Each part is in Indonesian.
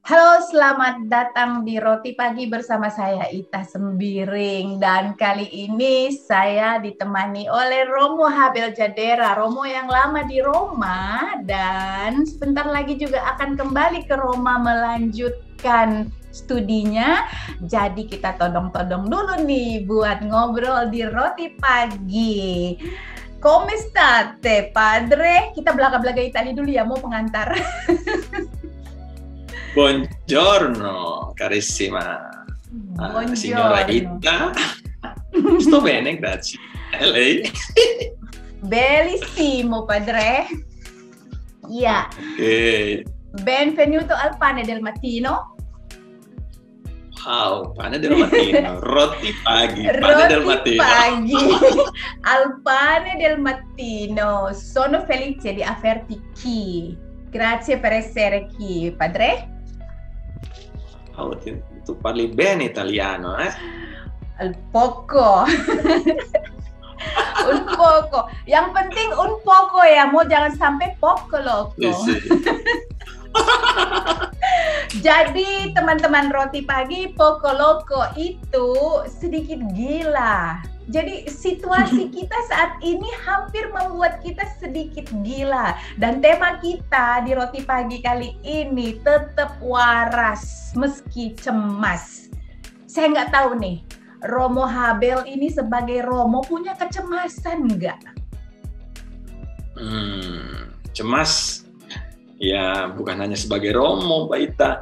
Halo, selamat datang di Roti Pagi bersama saya Ita Sembiring. Dan kali ini saya ditemani oleh Romo Habel Jadera. Romo yang lama di Roma dan sebentar lagi juga akan kembali ke Roma melanjutkan studinya. Jadi kita todong-todong dulu nih buat ngobrol di Roti Pagi. Come state, padre? Kita belaga-belaga Itali dulu ya, mau pengantar. Buongiorno, carissima signora Ita. Sto bene, grazie. E lei? Bellissimo, padre. Ya. Okay. Benvenuto al pane del mattino. Wow, pane del mattino, roti pagi, pane roti del mattino. Pagi, al pane del mattino. Sono felice di averti qui. Grazie per essere qui, padre. Oh, tu parli bene italiano, eh? Al poco. Un poco. Yang penting un poco ya, mau jangan sampai poco loco. Sì. Jadi teman-teman Roti Pagi, poco loco itu sedikit gila. Jadi situasi kita saat ini hampir membuat kita sedikit gila. Dan tema kita di Roti Pagi kali ini tetap waras meski cemas. Saya nggak tahu nih, Romo Habel ini sebagai Romo punya kecemasan nggak? Cemas ya bukan hanya sebagai Romo, Mbak Ita,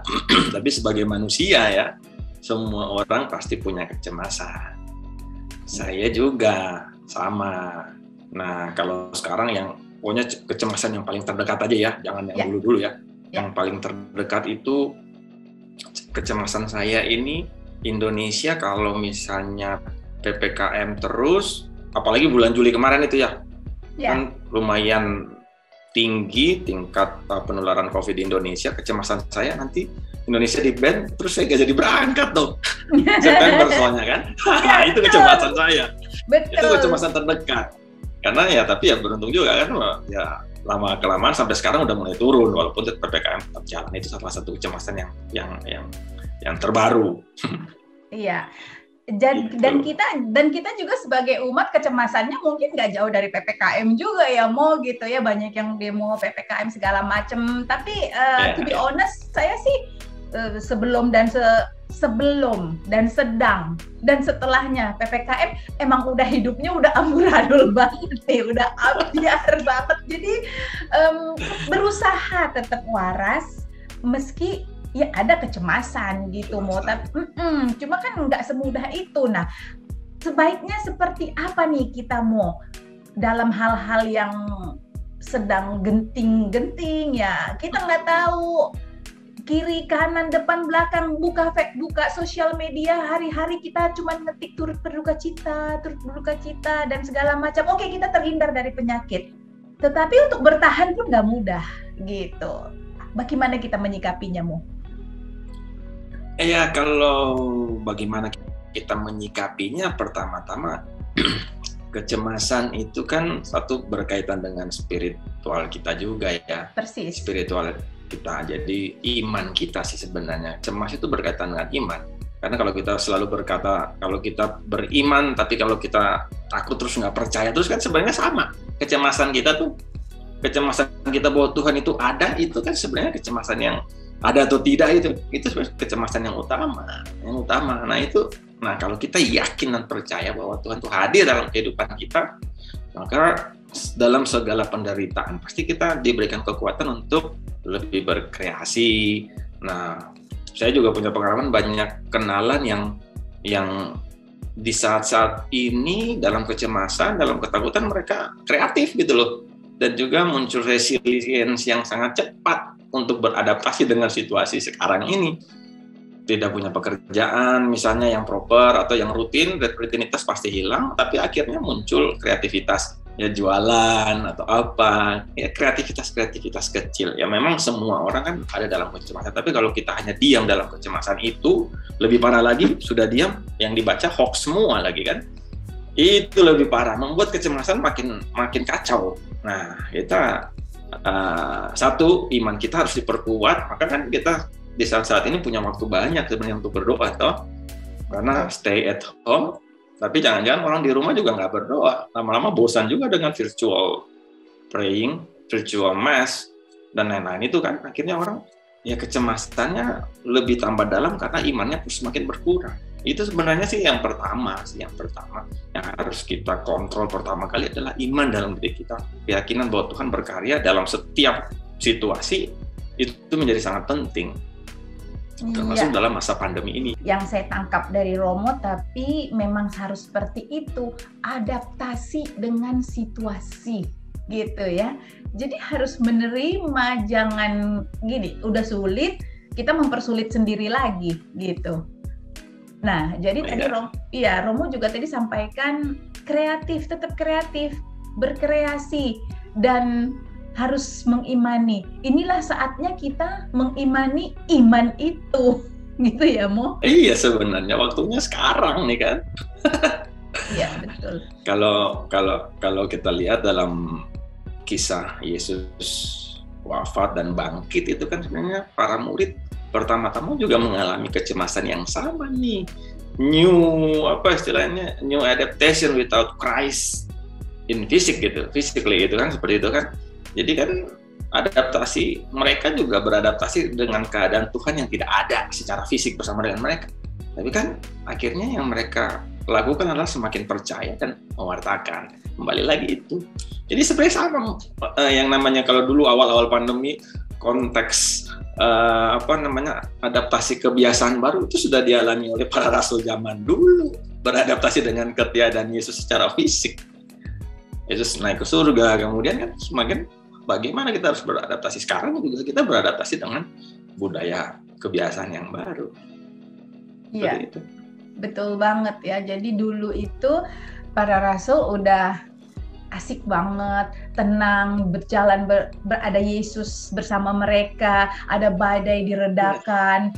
tapi sebagai manusia ya. Semua orang pasti punya kecemasan. Saya juga sama. Nah, kalau sekarang yang pokoknya kecemasan yang paling terdekat aja ya, jangan yang dulu-dulu ya. Yang paling terdekat itu kecemasan saya ini Indonesia kalau misalnya PPKM terus, apalagi bulan Juli kemarin itu ya. Kan lumayan tinggi tingkat penularan COVID di Indonesia. Kecemasan saya nanti Indonesia di ban, terus saya gak jadi berangkat dong. September soalnya kan. Itu kecemasan saya. Betul. Itu kecemasan terdekat. Karena ya tapi ya beruntung juga kan ya lama kelamaan sampai sekarang udah mulai turun walaupun PPKM tetap jalan. Itu salah satu kecemasan yang terbaru. Iya. Dan kita juga sebagai umat kecemasannya mungkin nggak jauh dari PPKM juga ya, mau gitu ya, banyak yang demo PPKM segala macam. Tapi to be honest, saya sih sebelum dan sedang dan setelahnya PPKM emang udah hidupnya udah amburadul banget nih, udah ambiar banget. Jadi berusaha tetap waras meski ya ada kecemasan gitu, mau tapi cuma kan nggak semudah itu. Nah, sebaiknya seperti apa nih kita mau dalam hal-hal yang sedang genting-genting ya, kita nggak tahu kiri kanan depan belakang, buka sosial media hari-hari kita cuma ngetik turut berduka cita dan segala macam. Oke, kita terhindar dari penyakit, tetapi untuk bertahan pun nggak mudah gitu. Bagaimana kita menyikapinya, Mo? Ya, kalau bagaimana kita menyikapinya, pertama-tama kecemasan itu kan satu berkaitan dengan spiritual kita juga ya. Persis. Spiritual kita, jadi iman kita sih sebenarnya. Cemas itu berkaitan dengan iman. Karena kalau kita selalu berkata, kalau kita beriman, tapi kalau kita takut terus nggak percaya, terus kan sebenarnya sama. Kecemasan kita bahwa Tuhan itu ada, itu kan sebenarnya kecemasan yang ada atau tidak, itu sebenarnya kecemasan yang utama. Nah kalau kita yakin dan percaya bahwa Tuhan itu hadir dalam kehidupan kita, maka dalam segala penderitaan pasti kita diberikan kekuatan untuk lebih berkreasi. Nah, saya juga punya pengalaman banyak kenalan yang di saat-saat ini dalam kecemasan, dalam ketakutan mereka kreatif gitu loh, dan juga muncul resilience yang sangat cepat untuk beradaptasi dengan situasi sekarang ini. Tidak punya pekerjaan misalnya yang proper atau yang rutinitas pasti hilang, tapi akhirnya muncul kreativitas, ya jualan atau apa, ya kreativitas kecil. Ya memang semua orang kan ada dalam kecemasan, tapi kalau kita hanya diam dalam kecemasan itu, lebih parah lagi, sudah diam, yang dibaca hoax semua lagi kan. Itu lebih parah, membuat kecemasan makin kacau. Nah, kita satu, iman kita harus diperkuat, maka kan kita di saat-saat ini punya waktu banyak sebenarnya untuk berdoa toh, karena stay at home. Tapi jangan-jangan orang di rumah juga nggak berdoa, lama-lama bosan juga dengan virtual praying, virtual mass dan lain-lain itu kan. Akhirnya orang ya kecemasannya lebih tambah dalam karena imannya semakin berkurang. Itu sebenarnya sih yang pertama yang harus kita kontrol pertama kali adalah iman dalam diri kita. Keyakinan bahwa Tuhan berkarya dalam setiap situasi itu menjadi sangat penting. Termasuk dalam masa pandemi ini. Yang saya tangkap dari Romo, tapi memang harus seperti itu, adaptasi dengan situasi gitu ya. Jadi harus menerima, jangan gini, udah sulit, kita mempersulit sendiri lagi gitu. Nah, jadi tadi Romo juga tadi sampaikan kreatif, tetap kreatif, berkreasi, dan harus mengimani. Inilah saatnya kita mengimani iman itu, gitu ya, Mo? Iya, sebenarnya waktunya sekarang nih kan. Iya, betul. Kalau kita lihat dalam kisah Yesus wafat dan bangkit itu kan sebenarnya para murid pertama-tama juga mengalami kecemasan yang sama nih. New adaptation without Christ in physically gitu kan, seperti itu kan. Jadi kan adaptasi, mereka juga beradaptasi dengan keadaan Tuhan yang tidak ada secara fisik bersama dengan mereka. Tapi kan akhirnya yang mereka lakukan adalah semakin percaya dan mewartakan. Kembali lagi itu. Jadi sebenarnya sama yang namanya kalau dulu awal-awal pandemi konteks adaptasi kebiasaan baru itu sudah dialami oleh para rasul zaman dulu, beradaptasi dengan ketiadaan Yesus secara fisik. Yesus naik ke surga, kemudian kan semakin bagaimana kita harus beradaptasi. Sekarang juga kita beradaptasi dengan budaya kebiasaan yang baru. Iya, betul banget ya. Jadi dulu itu para rasul udah asik banget, tenang, berjalan, ada Yesus bersama mereka, ada badai diredakan,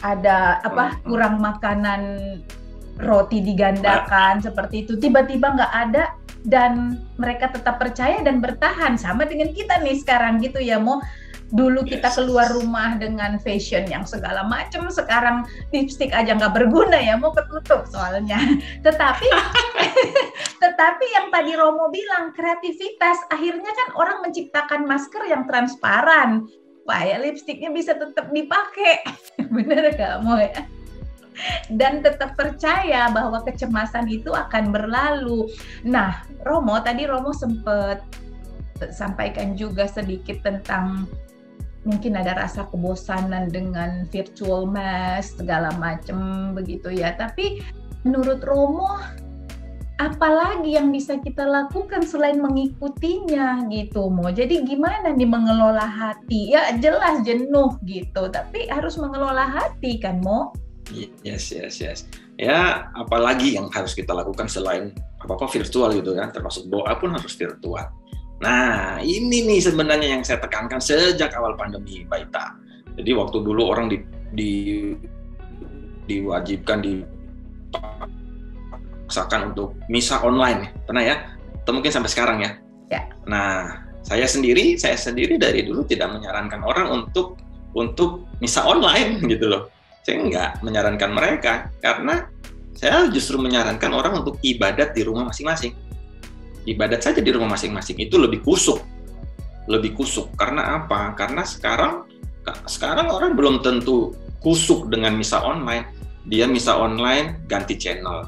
ada kurang makanan, roti digandakan, seperti itu. Tiba-tiba nggak ada, dan mereka tetap percaya dan bertahan. Sama dengan kita nih sekarang gitu ya, Mo. Dulu kita keluar rumah dengan fashion yang segala macam, sekarang lipstick aja nggak berguna ya, mau ketutup soalnya. Tetapi yang tadi Romo bilang, kreativitas, akhirnya kan orang menciptakan masker yang transparan. Wah ya, lipstiknya bisa tetap dipakai. Bener gak, Mo ya? Dan tetap percaya bahwa kecemasan itu akan berlalu. Nah, tadi Romo sempat sampaikan juga sedikit tentang mungkin ada rasa kebosanan dengan virtual mass segala macam begitu ya. Tapi menurut Romo, apalagi yang bisa kita lakukan selain mengikutinya gitu, Mo? Jadi gimana nih mengelola hati? Ya jelas jenuh gitu, tapi harus mengelola hati kan, Mo? Yes. Ya, apalagi yang harus kita lakukan selain apa-apa virtual gitu kan, termasuk doa pun harus virtual. Nah, ini nih sebenarnya yang saya tekankan sejak awal pandemi, Mbak Ita. Jadi waktu dulu orang diwajibkan, dipaksakan untuk misa online, pernah ya? Atau mungkin sampai sekarang ya? Ya. Nah, saya sendiri dari dulu tidak menyarankan orang untuk misa online gitu loh. Saya nggak menyarankan mereka, karena saya justru menyarankan orang untuk ibadat di rumah masing-masing. Ibadat saja di rumah masing-masing itu lebih kusuk. Karena apa? Karena sekarang orang belum tentu kusuk dengan misa online. Dia misa online ganti channel,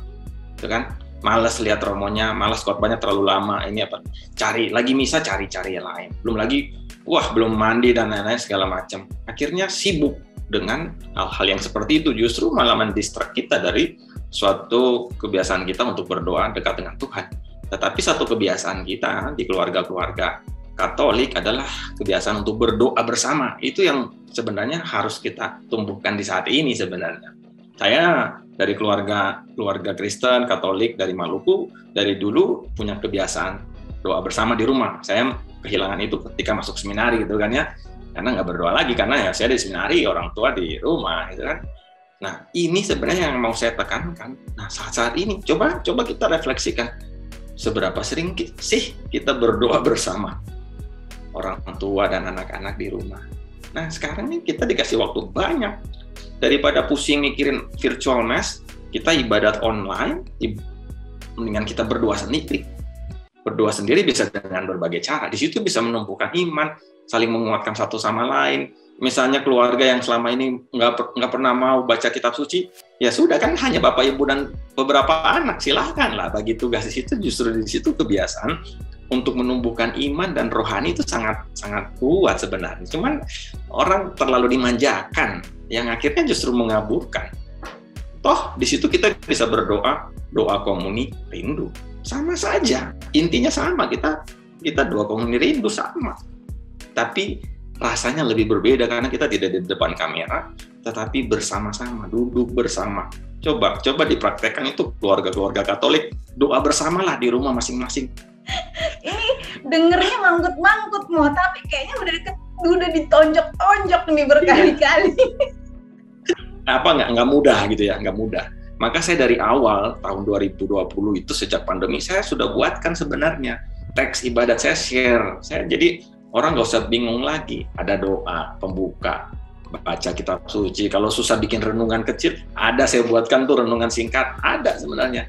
itu kan? Malas lihat romonya, malas khotbahnya terlalu lama. Ini apa? Cari lagi misa, cari yang lain. Belum lagi, belum mandi dan lain-lain segala macam. Akhirnya sibuk dengan hal-hal yang seperti itu, justru malah mendistrak kita dari suatu kebiasaan kita untuk berdoa dekat dengan Tuhan. Tetapi satu kebiasaan kita di keluarga-keluarga Katolik adalah kebiasaan untuk berdoa bersama. Itu yang sebenarnya harus kita tumbuhkan di saat ini sebenarnya. Saya dari keluarga Kristen, Katolik dari Maluku, dari dulu punya kebiasaan doa bersama di rumah. Saya kehilangan itu ketika masuk seminari gitu kan ya. Karena nggak berdoa lagi, karena ya saya di seminari, orang tua di rumah gitu kan. Nah, ini sebenarnya yang mau saya tekankan. Nah, saat ini coba kita refleksikan. Seberapa sering sih kita berdoa bersama orang tua dan anak-anak di rumah? Nah sekarang nih kita dikasih waktu banyak, daripada pusing mikirin virtual mass, kita ibadat online, mendingan kita berdoa sendiri. Berdoa sendiri bisa dengan berbagai cara. Di situ bisa menumbuhkan iman, saling menguatkan satu sama lain. Misalnya keluarga yang selama ini nggak pernah mau baca kitab suci, ya sudah kan hanya bapak ibu dan beberapa anak, silakanlah bagi tugas di situ. Justru di situ kebiasaan untuk menumbuhkan iman dan rohani itu sangat sangat kuat sebenarnya. Cuman orang terlalu dimanjakan, yang akhirnya justru mengaburkan. Toh di situ kita bisa berdoa, doa komuni rindu, sama saja. Intinya sama, kita doa komuni rindu sama. Tapi rasanya lebih berbeda karena kita tidak di depan kamera, tetapi bersama-sama, duduk bersama. Coba dipraktekkan itu keluarga-keluarga Katolik, doa bersamalah di rumah masing-masing. Ini dengernya mangkut-mangkut mau, tapi kayaknya udah ditonjok-tonjok nih berkali-kali. Nggak mudah gitu ya, nggak mudah. Maka saya dari awal tahun 2020 itu sejak pandemi saya sudah buatkan sebenarnya teks ibadat saya share. Jadi orang nggak usah bingung lagi. Ada doa pembuka, baca kitab suci. Kalau susah bikin renungan kecil, ada saya buatkan tuh renungan singkat, ada sebenarnya.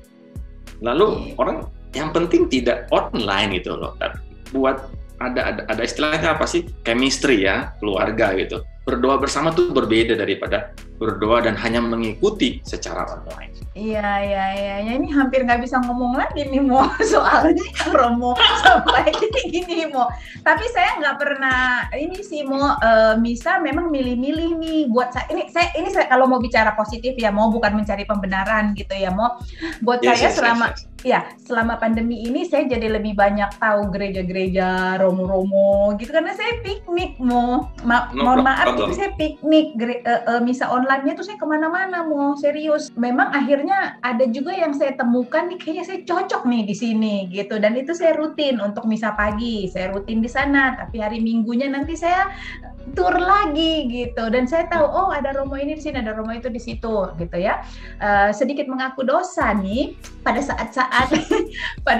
Lalu orang yang penting tidak online gitu loh. Buat ada istilahnya apa sih? Chemistry ya, keluarga gitu. Berdoa bersama tuh berbeda daripada berdoa dan hanya mengikuti secara online. Iya. Ini hampir nggak bisa ngomong lagi nih Mo, soalnya Romo sampai gini Mo. Tapi saya nggak pernah ini sih Mo, Misa memang milih-milih nih buat saya. Ini saya kalau mau bicara positif ya Mo, bukan mencari pembenaran gitu ya Mo. Buat saya selama pandemi ini saya jadi lebih banyak tahu gereja-gereja, romo-romo gitu karena saya piknik Mo. Mohon maaf itu saya piknik, misa online-nya tuh saya kemana-mana Mo, serius. Memang akhirnya ada juga yang saya temukan nih kayaknya saya cocok nih di sini gitu, dan itu saya rutin untuk misa pagi, saya rutin di sana. Tapi hari Minggunya nanti saya tur lagi gitu, dan saya tahu oh ada romo ini di sini, ada romo itu di situ gitu ya. Sedikit mengaku dosa nih pada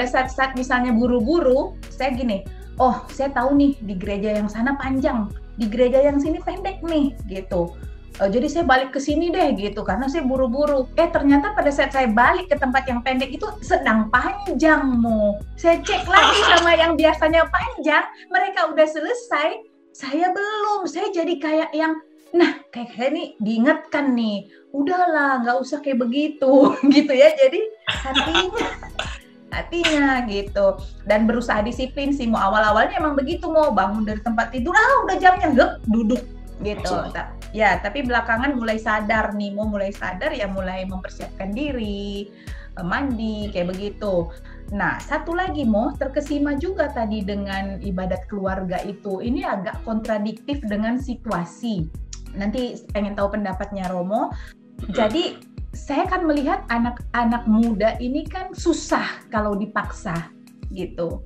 saat misalnya buru-buru, saya gini, oh saya tahu nih di gereja yang sana panjang, di gereja yang sini pendek nih gitu. Jadi saya balik ke sini deh gitu karena saya buru-buru. Ternyata pada saat saya balik ke tempat yang pendek itu sedang panjang Mo. Saya cek lagi sama yang biasanya panjang, mereka udah selesai, saya belum. Saya jadi kayak yang, nah kayak nih diingatkan nih, udahlah nggak usah kayak begitu gitu ya. Jadi hatinya gitu, dan berusaha disiplin sih Mo. Awal-awalnya emang begitu Mo, bangun dari tempat tidur udah jamnya duduk gitu. Ya, tapi belakangan mulai sadar nih, mulai mempersiapkan diri, mandi kayak begitu. Nah, satu lagi Mo, terkesima juga tadi dengan ibadat keluarga itu. Ini agak kontradiktif dengan situasi. Nanti pengen tahu pendapatnya Romo. Jadi saya kan melihat anak-anak muda ini kan susah kalau dipaksa gitu.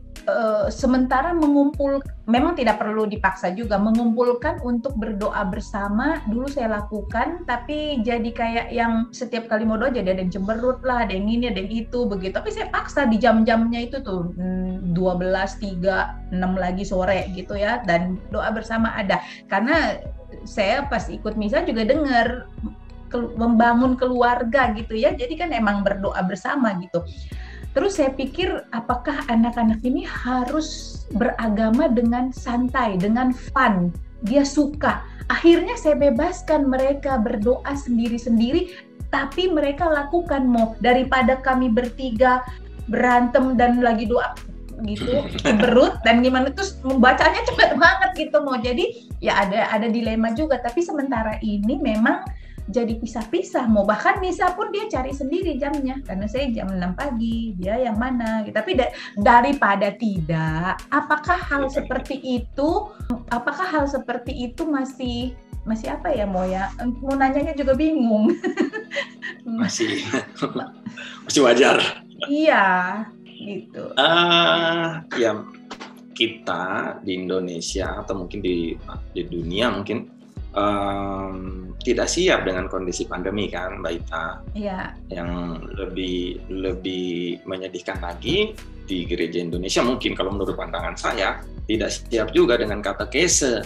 Sementara memang tidak perlu dipaksa juga, mengumpulkan untuk berdoa bersama dulu saya lakukan, tapi jadi kayak yang setiap kali mau doa jadi ada yang cemberut lah, ada yang ini, ada yang itu begitu. Tapi saya paksa di jam-jamnya itu tuh 12, 3, 6 lagi sore gitu ya, dan doa bersama ada. Karena saya pas ikut misa juga dengar membangun keluarga gitu ya, jadi kan emang berdoa bersama gitu. Terus saya pikir apakah anak-anak ini harus beragama dengan santai, dengan fun, dia suka. Akhirnya saya bebaskan mereka berdoa sendiri-sendiri, tapi mereka lakukan Mo, daripada kami bertiga berantem dan lagi doa gitu, berut dan gimana, terus membacanya cepat banget gitu Mo. Jadi ya ada dilema juga, tapi sementara ini memang jadi pisah-pisah Mo, bahkan misa pun dia cari sendiri jamnya, karena saya jam 6 pagi, dia yang mana gitu. Tapi daripada tidak, apakah hal seperti itu masih apa ya Mo ya, mau nanyanya juga bingung. masih wajar. Iya gitu. Ya kita di Indonesia atau mungkin di dunia mungkin tidak siap dengan kondisi pandemi kan Mbak Ita. Iya. Yang lebih menyedihkan lagi di gereja Indonesia mungkin kalau menurut pandangan saya, tidak siap juga dengan katekese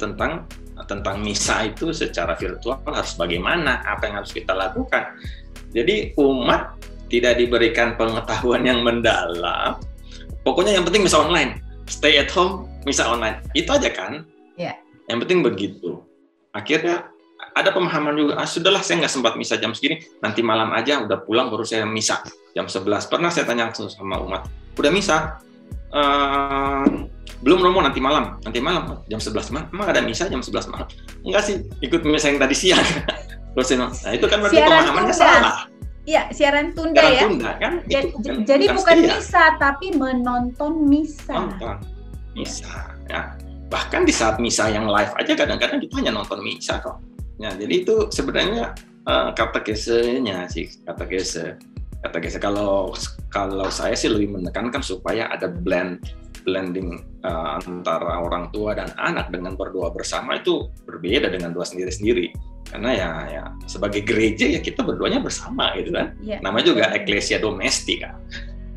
tentang misa itu secara virtual harus bagaimana, apa yang harus kita lakukan. Jadi umat tidak diberikan pengetahuan yang mendalam. Pokoknya yang penting misa online, stay at home, misa online, itu aja kan? Yeah. Yang penting begitu. Akhirnya ada pemahaman juga, sudahlah saya nggak sempat misa jam segini, nanti malam aja udah pulang baru saya misa jam 11. Pernah saya tanya langsung sama umat, udah misa? Belum Romo, nanti malam jam 11 malam. Emang ada misa jam 11 malam? Enggak sih, ikut misa yang tadi siang. Terus nah itu kan berarti pemahamannya salah. Iya, siaran tunda ya. Tunda, kan? Jadi bukan misa, tapi menonton misa. Nonton misa, ya. Bahkan di saat misa yang live aja kadang-kadang kita hanya nonton misa kok. Ya, jadi itu sebenarnya katekesenya sih, katekese. Kalau saya sih lebih menekankan supaya ada blending antara orang tua dan anak dengan berdoa bersama itu berbeda dengan doa sendiri-sendiri. Karena ya sebagai gereja ya kita berdoanya bersama gitu kan. Yeah. Namanya juga Ecclesia Domestica.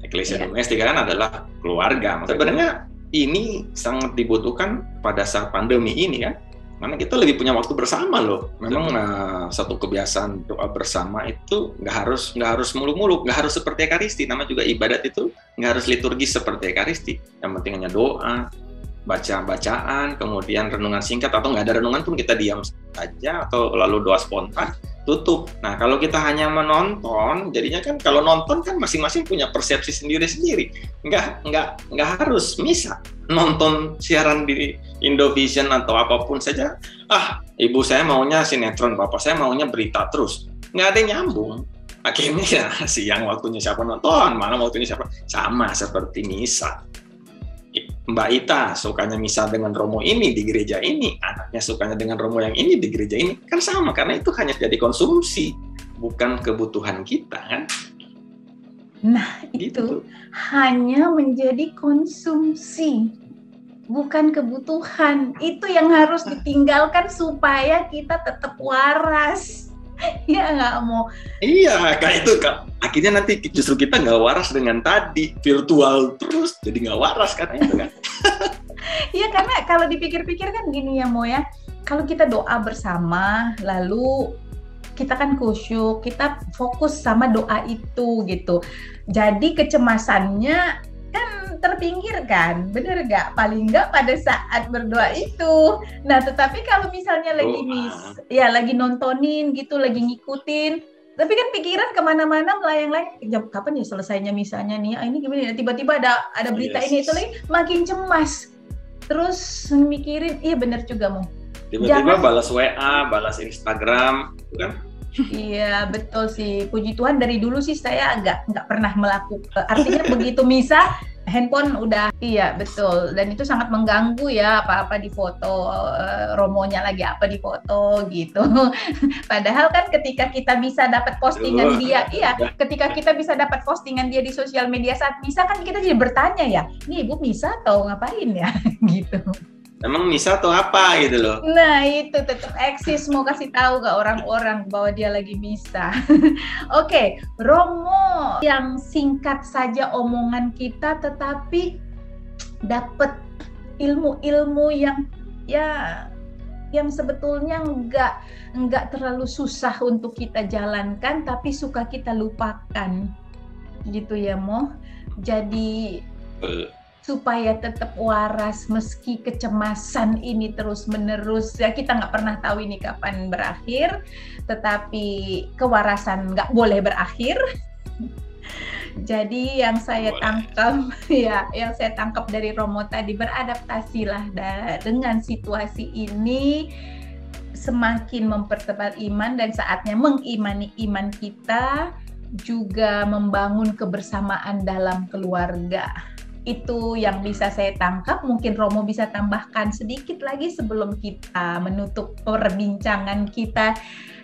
Ecclesia Domestica kan adalah keluarga. Sebenarnya ini sangat dibutuhkan pada saat pandemi ini kan. Karena kita lebih punya waktu bersama loh. Memang satu kebiasaan doa bersama itu nggak harus mulu-mulu, nggak harus seperti Ekaristi. Nama juga ibadat itu nggak harus liturgis seperti Ekaristi. Yang penting hanya doa, bacaan, kemudian renungan singkat, atau nggak ada renungan pun kita diam saja, atau lalu doa spontan, tutup. Nah, kalau kita hanya menonton, jadinya kan kalau nonton kan masing-masing punya persepsi sendiri-sendiri. Nggak harus misa. Nonton siaran di Indovision atau apapun saja, ibu saya maunya sinetron, bapak saya maunya berita terus. Nggak ada yang nyambung. Akhirnya ya siang waktunya siapa nonton, malam waktunya siapa. Sama seperti misa. Mbak Ita sukanya misa dengan Romo ini di gereja ini, anaknya sukanya dengan Romo yang ini di gereja ini, kan sama, karena itu hanya jadi konsumsi, bukan kebutuhan kita kan. Nah itu hanya menjadi konsumsi, bukan kebutuhan. Itu yang harus ditinggalkan supaya kita tetap waras. Ya nggak mau. Iya, kayak itu Kak. Akhirnya nanti justru kita nggak waras dengan tadi virtual terus, jadi nggak waras kan itu kan. Iya, karena kalau dipikir-pikir kan gini ya Mo ya. Kalau kita doa bersama, lalu kita kan khusyuk, kita fokus sama doa itu gitu. Jadi kecemasannya kan terpinggirkan, bener nggak? Paling nggak pada saat berdoa itu. Nah, tetapi kalau misalnya lagi nontonin gitu, lagi ngikutin, tapi kan pikiran kemana-mana melayang-layang. Kapan ya selesainya misalnya nih? Ini gimana? Tiba-tiba ada berita ini itu lagi, makin cemas. Terus mikirin, iya bener juga Mo. Tiba-tiba balas WA, balas Instagram, kan? Iya betul sih, puji Tuhan dari dulu sih saya nggak pernah melakukan, artinya begitu misa handphone udah, iya betul, dan itu sangat mengganggu ya, apa-apa di foto, romonya lagi apa di foto gitu. Padahal kan ketika kita bisa dapat postingan dia, ketika kita bisa dapat postingan dia di sosial media saat misa kan kita jadi bertanya ya, ini ibu misa atau ngapain ya gitu. Emang misa atau apa gitu loh. Nah itu tetap eksis, mau kasih tahu ke orang-orang bahwa dia lagi misa. Oke, Romo, yang singkat saja omongan kita tetapi dapat ilmu-ilmu yang sebetulnya nggak terlalu susah untuk kita jalankan tapi suka kita lupakan gitu ya Mo. Jadi supaya tetap waras meski kecemasan ini terus-menerus, ya kita nggak pernah tahu ini kapan berakhir, tetapi kewarasan nggak boleh berakhir. Jadi yang saya tangkap dari Romo tadi, beradaptasilah dengan situasi ini, semakin mempertebal iman dan saatnya mengimani iman kita, juga membangun kebersamaan dalam keluarga. Itu yang bisa saya tangkap. Mungkin Romo bisa tambahkan sedikit lagi sebelum kita menutup perbincangan kita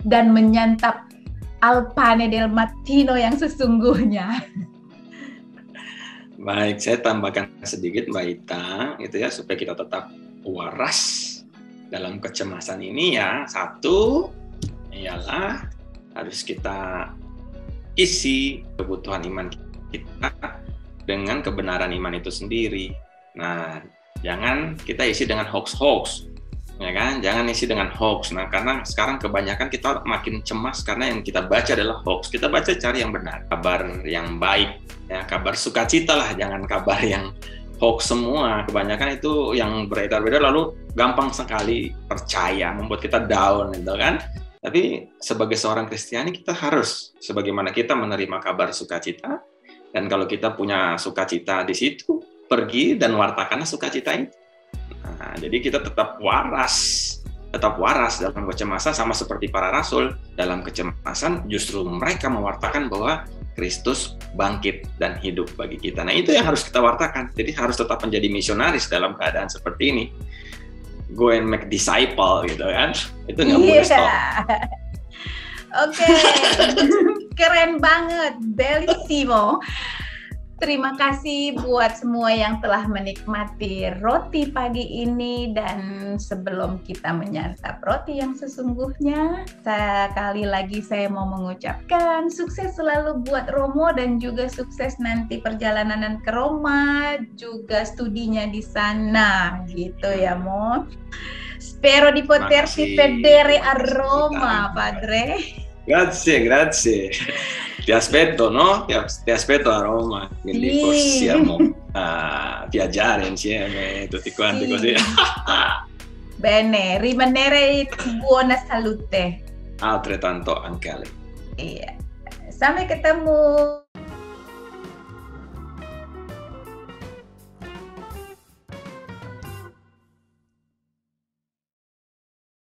dan menyantap al pane del mattino yang sesungguhnya. Baik, saya tambahkan sedikit Mbak Ita, gitu ya, supaya kita tetap waras dalam kecemasan ini ya. Satu, ialah harus kita isi kebutuhan iman kita dengan kebenaran iman itu sendiri. Nah, Jangan kita isi dengan hoax-hoax, ya kan? Jangan isi dengan hoax. Nah, karena sekarang kebanyakan kita makin cemas karena yang kita baca adalah hoax. Kita baca cari yang benar, kabar yang baik, ya, kabar sukacita lah, jangan kabar yang hoax semua. Kebanyakan itu yang beredar-beredar lalu gampang sekali percaya, membuat kita down, gitu kan? Tapi sebagai seorang Kristiani kita harus, sebagaimana kita menerima kabar sukacita, dan kalau kita punya sukacita di situ, pergi dan wartakanlah sukacita itu. Nah, jadi kita tetap waras dalam kecemasan, sama seperti para rasul dalam kecemasan justru mereka mewartakan bahwa Kristus bangkit dan hidup bagi kita. Nah, itu yang harus kita wartakan. Jadi harus tetap menjadi misionaris dalam keadaan seperti ini. Go and make disciple, gitu kan? Itu nggak boleh stop. Oke, keren banget, bellissimo. Terima kasih buat semua yang telah menikmati roti pagi ini, dan sebelum kita menyantap roti yang sesungguhnya, sekali lagi saya mau mengucapkan sukses selalu buat Romo, dan juga sukses nanti perjalanan ke Roma, juga studinya di sana, gitu ya Mo. Spero di potersi vedere a Roma, Padre. Grazie. Ti aspetto, no? Ti aspetto a Roma, quindi possiamo viaggiare insieme tutti quanti, così. Bene, rimanere in buona salute. Altrettanto anche a lei. Iya. Sampai ketemu.